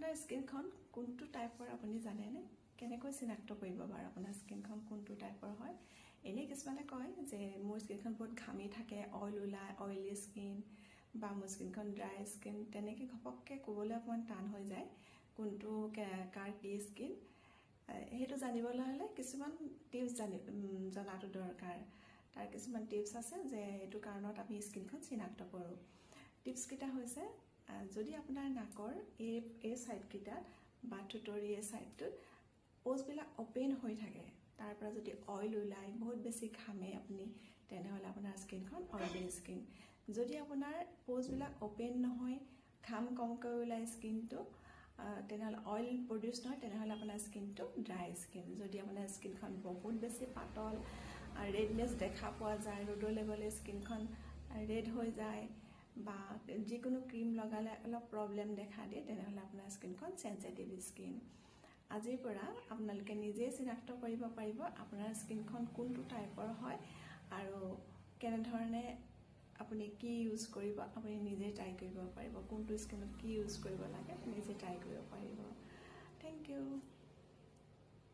আপোনাৰ স্কিনখন কোনটো টাইপৰ আপুনি জানেনে কেনেকৈ চিনাক্ত কৰিব বাৰু আপোনাৰ স্কিনখন কোনটো টাইপৰ হয় এনে কিছুমানে কয় যে মোৰ স্কিনখন বহুত ঘামি থাকে অইল ওলাই অইলি স্কিন বা মোৰ স্কিনখন ড্ৰাই স্কিন তেনেকৈ ঘপককৈ ক'বলৈ অকণমান টান হৈ যায় কোনটো কাৰ কি স্কিন সেইটো জানিবলৈ হ'লে কিছুমান টিপছ জনাটো দৰকাৰ তাৰ কিছুমান টিপছ আছে যে এইটো কাৰণত আমি স্কিনখন চিনাক্ত কৰোঁ টিপছকেইটা হৈছে যদি আপোনাৰ নাকৰ এই সাইডকেইটা বা ঠুটৰি এই সাইডটোত পোজবিলাক ওপেন হৈ থাকে তাৰ পৰা যদি অইল ওলাই বহুত বেছি ঘামে আপুনি তেনেহ'লে আপোনাৰ স্কিনখন অইলি স্কিন যদি আপোনাৰ পোজবিলাক ওপেন নহয় ঘাম কমকৈ ওলাই স্কিনটো তেনেহ'লে অইল প্ৰডিউচ নহয় তেনেহ'লে আপোনাৰ স্কিনটো ড্ৰাই স্কিন যদি আপোনাৰ স্কিনখন বহুত বেছি পাতল ৰেডনেছ দেখা পোৱা যায় ৰ'দলৈ গ'লে স্কিনখন ৰেড হৈ যায় বা যিকোনো ক্ৰীম লগালে অলপ প্ৰব্লেম দেখা দিয়ে তেনেহ'লে আপোনাৰ স্কিনখন চেনচিটিভ স্কিন আজিৰ পৰা আপোনালোকে নিজেই চিনাক্ত কৰিব পাৰিব আপোনাৰ স্কিনখন কোনটো টাইপৰ হয় আৰু কেনেধৰণে আপুনি কি ইউজ কৰিব আপুনি নিজে ট্ৰাই কৰিব পাৰিব কোনটো স্কিনত কি ইউজ কৰিব লাগে নিজে ট্ৰাই কৰিব পাৰিব থেংক ইউ